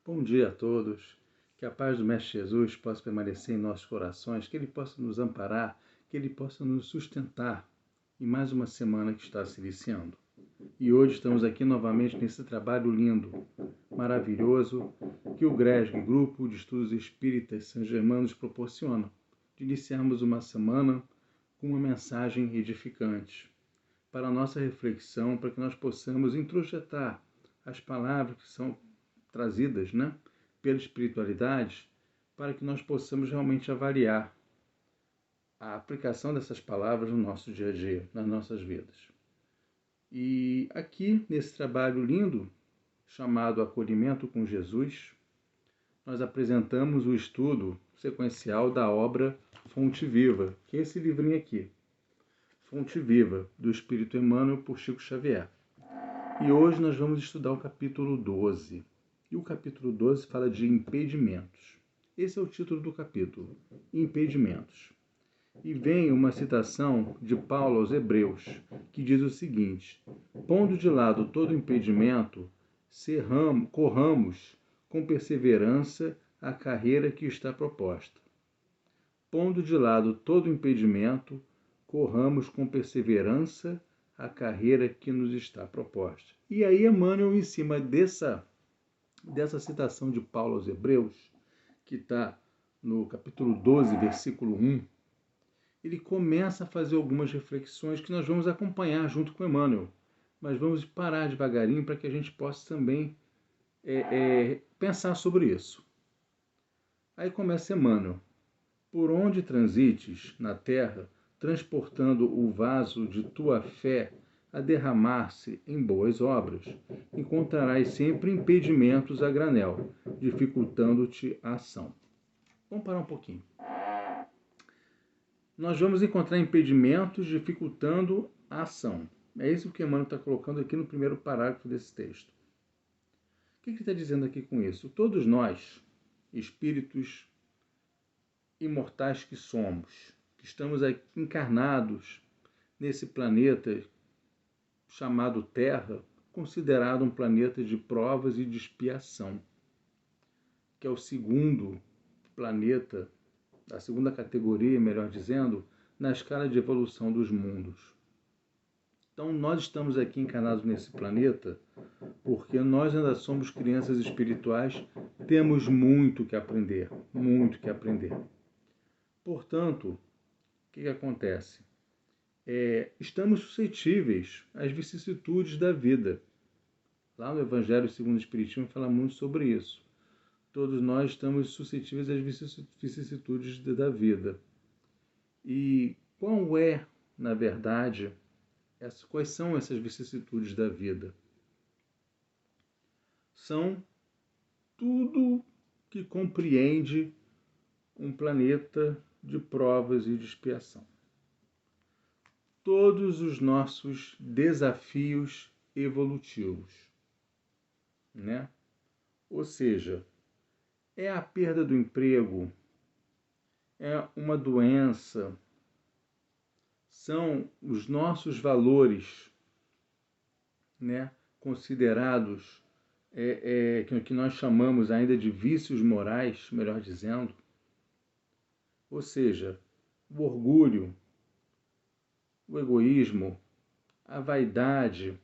Bom dia a todos. Que a paz do Mestre Jesus possa permanecer em nossos corações, que Ele possa nos amparar, que Ele possa nos sustentar em mais uma semana que está se iniciando. E hoje estamos aqui novamente nesse trabalho lindo, maravilhoso, que o GRESG, Grupo de Estudos Espíritas São Germano, nos proporciona, de iniciarmos uma semana com uma mensagem edificante para a nossa reflexão, para que nós possamos introjetar as palavras que são trazidas, pela espiritualidade, para que nós possamos realmente avaliar a aplicação dessas palavras no nosso dia a dia, nas nossas vidas. E aqui, nesse trabalho lindo, chamado Acolhimento com Jesus, nós apresentamos o estudo sequencial da obra Fonte Viva, que é esse livrinho aqui, Fonte Viva, do Espírito Emmanuel, por Chico Xavier. E hoje nós vamos estudar o capítulo 12. E o capítulo 12 fala de impedimentos. Esse é o título do capítulo, Impedimentos. E vem uma citação de Paulo aos Hebreus, que diz o seguinte: pondo de lado todo impedimento, corramos com perseverança a carreira que está proposta. Pondo de lado todo impedimento, corramos com perseverança a carreira que nos está proposta. E aí Emmanuel, em cima dessa citação de Paulo aos Hebreus, que está no capítulo 12, versículo 1, ele começa a fazer algumas reflexões que nós vamos acompanhar junto com Emmanuel, mas vamos parar devagarinho para que a gente possa também pensar sobre isso. Aí começa Emmanuel: por onde transites na terra, transportando o vaso de tua fé a derramar-se em boas obras, encontrarás sempre impedimentos a granel, dificultando-te a ação. Vamos parar um pouquinho. Nós vamos encontrar impedimentos dificultando a ação. É isso que Emmanuel está colocando aqui no primeiro parágrafo desse texto. O que ele está dizendo aqui com isso? Todos nós, espíritos imortais que somos, que estamos aqui encarnados nesse planeta chamado Terra, considerado um planeta de provas e de expiação, que é o segundo planeta, a segunda categoria, melhor dizendo, na escala de evolução dos mundos. Então, nós estamos aqui encarnados nesse planeta porque nós ainda somos crianças espirituais, temos muito que aprender, muito que aprender. Portanto, o que acontece? Estamos suscetíveis às vicissitudes da vida. Lá no Evangelho segundo o Espiritismo fala muito sobre isso. Todos nós estamos suscetíveis às vicissitudes da vida. E qual é, na verdade, quais são essas vicissitudes da vida? São tudo que compreende um planeta de provas e de expiação. Todos os nossos desafios evolutivos, Ou seja, é a perda do emprego, é uma doença, são os nossos valores, considerados, que nós chamamos ainda de vícios morais, melhor dizendo. Ou seja, o orgulho, o egoísmo, a vaidade,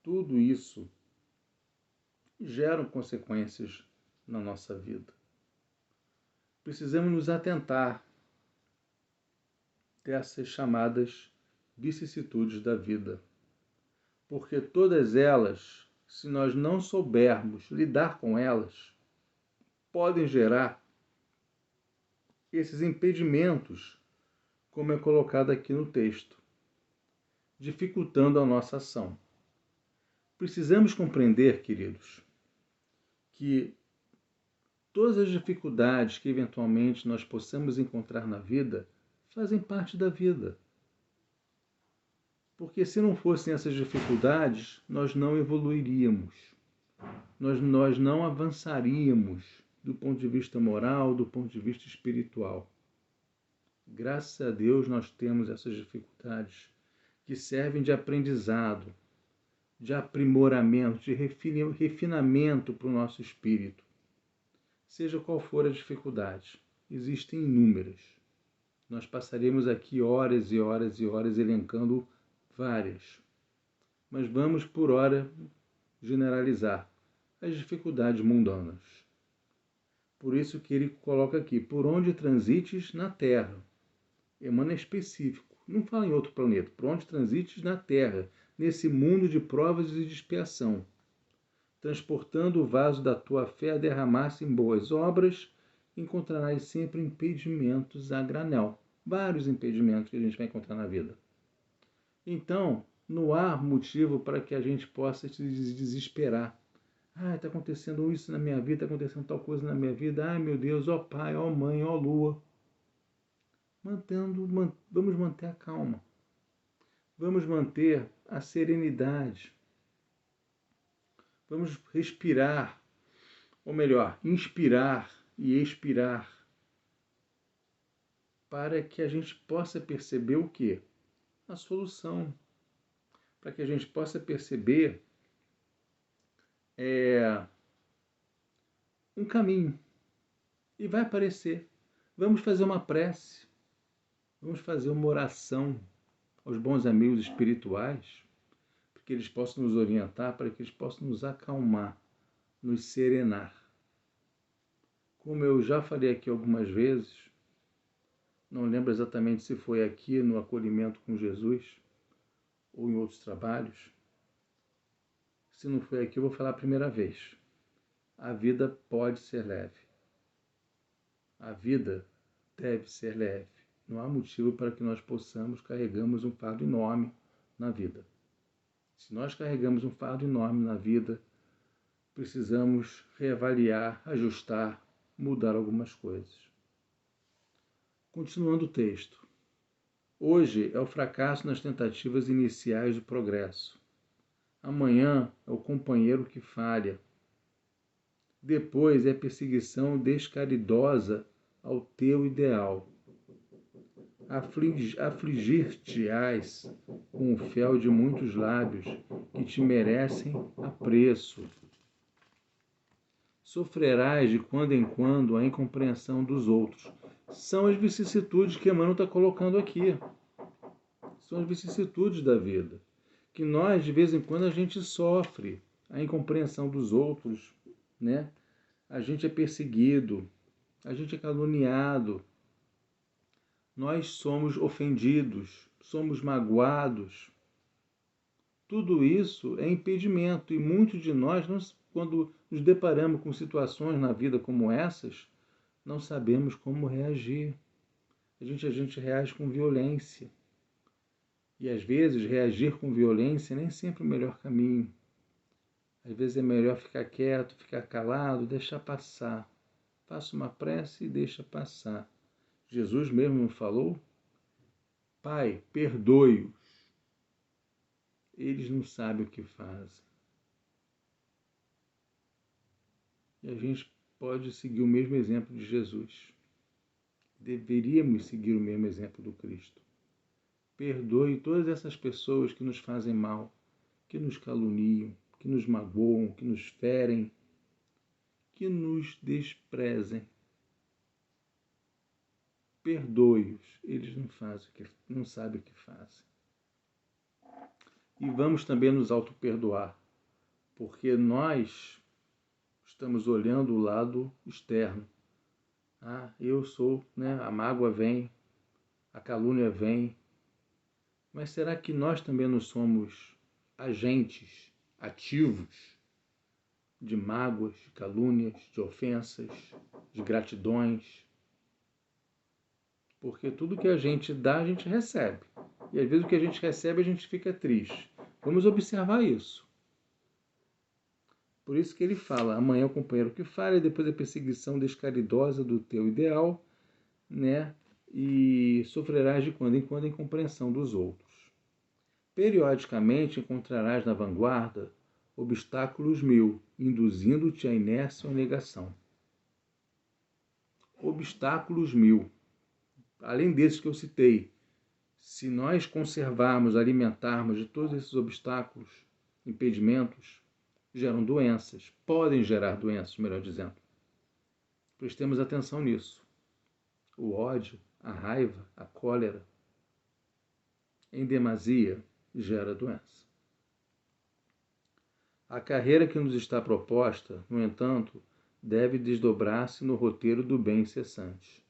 tudo isso geram consequências na nossa vida. Precisamos nos atentar dessas chamadas vicissitudes da vida, porque todas elas, se nós não soubermos lidar com elas, podem gerar esses impedimentos, como é colocado aqui no texto, dificultando a nossa ação. Precisamos compreender, queridos, que todas as dificuldades que eventualmente nós possamos encontrar na vida fazem parte da vida. Porque se não fossem essas dificuldades, nós não evoluiríamos, nós não avançaríamos do ponto de vista moral, do ponto de vista espiritual. Graças a Deus nós temos essas dificuldades que servem de aprendizado de aprimoramento, de refinamento para o nosso espírito. Seja qual for a dificuldade, existem inúmeras. Nós passaremos aqui horas e horas e horas elencando várias. Mas vamos, por hora, generalizar as dificuldades mundanas. Por isso que ele coloca aqui, por onde transites na Terra. Emmanuel é específico, não fala em outro planeta, por onde transites na Terra, nesse mundo de provas e de expiação, transportando o vaso da tua fé a derramar-se em boas obras, encontrarás sempre impedimentos a granel. Vários impedimentos que a gente vai encontrar na vida. Então, não há motivo para que a gente possa se desesperar. Está acontecendo isso na minha vida, está acontecendo tal coisa na minha vida. Ai, meu Deus, ó Pai, ó Mãe, ó Lua. Vamos manter a calma. Vamos manter a serenidade. Vamos respirar, ou melhor, inspirar e expirar, para que a gente possa perceber o quê? A solução. Para que a gente possa perceber um caminho. E vai aparecer. Vamos fazer uma prece. Vamos fazer uma oração aos bons amigos espirituais, para que eles possam nos orientar, para que eles possam nos acalmar, nos serenar. Como eu já falei aqui algumas vezes, não lembro exatamente se foi aqui no Acolhimento com Jesus ou em outros trabalhos. Se não foi aqui, eu vou falar a primeira vez. A vida pode ser leve. A vida deve ser leve. Não há motivo para que nós possamos carregarmos um fardo enorme na vida. Se nós carregamos um fardo enorme na vida, precisamos reavaliar, ajustar, mudar algumas coisas. Continuando o texto. Hoje é o fracasso nas tentativas iniciais do progresso. Amanhã é o companheiro que falha. Depois é a perseguição descaridosa ao teu ideal. Afligir-te-ás com o fel de muitos lábios que te merecem apreço. Sofrerás de quando em quando a incompreensão dos outros. São as vicissitudes que Emmanuel está colocando aqui. São as vicissitudes da vida. Que nós, de vez em quando, a gente sofre a incompreensão dos outros, né? A gente é perseguido, a gente é caluniado, nós somos ofendidos, somos magoados. Tudo isso é impedimento e muitos de nós, quando nos deparamos com situações na vida como essas, não sabemos como reagir. A gente reage com violência. E às vezes reagir com violência nem sempre é o melhor caminho. Às vezes é melhor ficar quieto, ficar calado, deixar passar. Faça uma prece e deixa passar. Jesus mesmo falou: Pai, perdoe-os. Eles não sabem o que fazem. E a gente pode seguir o mesmo exemplo de Jesus. Deveríamos seguir o mesmo exemplo do Cristo. Perdoe todas essas pessoas que nos fazem mal, que nos caluniam, que nos magoam, que nos ferem, que nos desprezem. Perdoe-os, eles não sabem o que fazem. E vamos também nos auto-perdoar, porque nós estamos olhando o lado externo. Eu sou, a mágoa vem, a calúnia vem, mas será que nós também não somos agentes ativos de mágoas, de calúnias, de ofensas, de gratidões? Porque tudo que a gente dá, a gente recebe. E às vezes o que a gente recebe, a gente fica triste. Vamos observar isso. Por isso que ele fala, amanhã é o companheiro que falha, depois a perseguição descaridosa do teu ideal, e sofrerás de quando em quando a incompreensão dos outros. Periodicamente encontrarás na vanguarda obstáculos mil, induzindo-te à inércia ou à negação. Obstáculos mil. Além desses que eu citei, se nós conservarmos, alimentarmos de todos esses obstáculos, impedimentos geram doenças, podem gerar doenças, melhor dizendo. Prestemos atenção nisso. O ódio, a raiva, a cólera, em demasia, gera doença. A carreira que nos está proposta, no entanto, deve desdobrar-se no roteiro do bem incessante.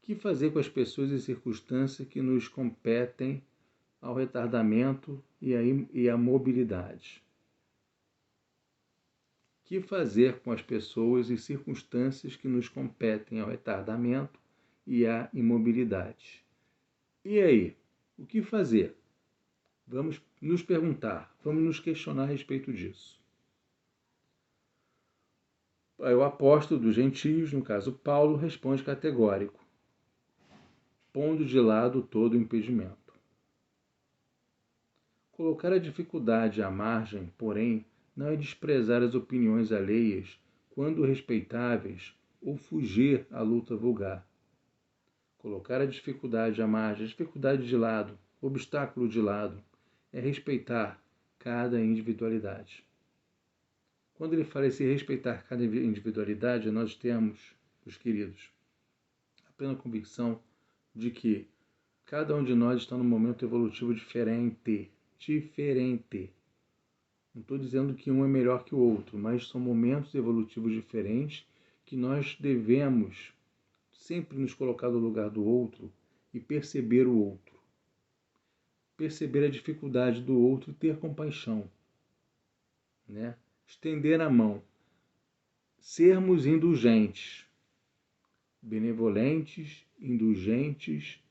Que fazer com as pessoas e circunstâncias que nos competem ao retardamento e à mobilidade? Que fazer com as pessoas e circunstâncias que nos competem ao retardamento e à imobilidade? E aí, o que fazer? Vamos nos perguntar, vamos nos questionar a respeito disso. O apóstolo dos gentios, no caso Paulo, responde categórico, pondo de lado todo o impedimento. Colocar a dificuldade à margem, porém, não é desprezar as opiniões alheias, quando respeitáveis, ou fugir à luta vulgar. Colocar a dificuldade à margem, a dificuldade de lado, obstáculo de lado, é respeitar cada individualidade. Quando ele fala em se respeitar cada individualidade, nós temos, meus queridos, a plena convicção de que cada um de nós está num momento evolutivo diferente. Não estou dizendo que um é melhor que o outro, mas são momentos evolutivos diferentes que nós devemos sempre nos colocar no lugar do outro e perceber o outro. Perceber a dificuldade do outro e ter compaixão, né? Estender a mão, sermos indulgentes, benevolentes, indulgentes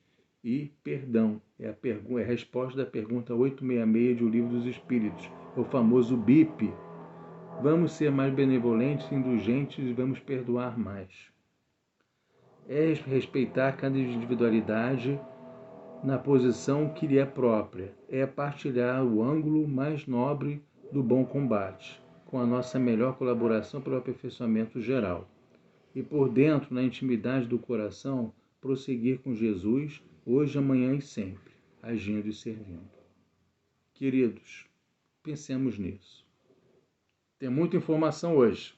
e perdão. É a resposta da pergunta 866 de O Livro dos Espíritos, o famoso BIP. Vamos ser mais benevolentes, indulgentes e vamos perdoar mais. É respeitar cada individualidade na posição que lhe é própria, é partilhar o ângulo mais nobre do bom combate, com a nossa melhor colaboração para o aperfeiçoamento geral. E por dentro, na intimidade do coração, prosseguir com Jesus, hoje, amanhã e sempre, agindo e servindo. Queridos, pensemos nisso. Tem muita informação hoje,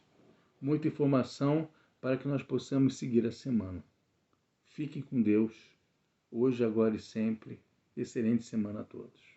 muita informação para que nós possamos seguir a semana. Fiquem com Deus. Hoje, agora e sempre. Excelente semana a todos.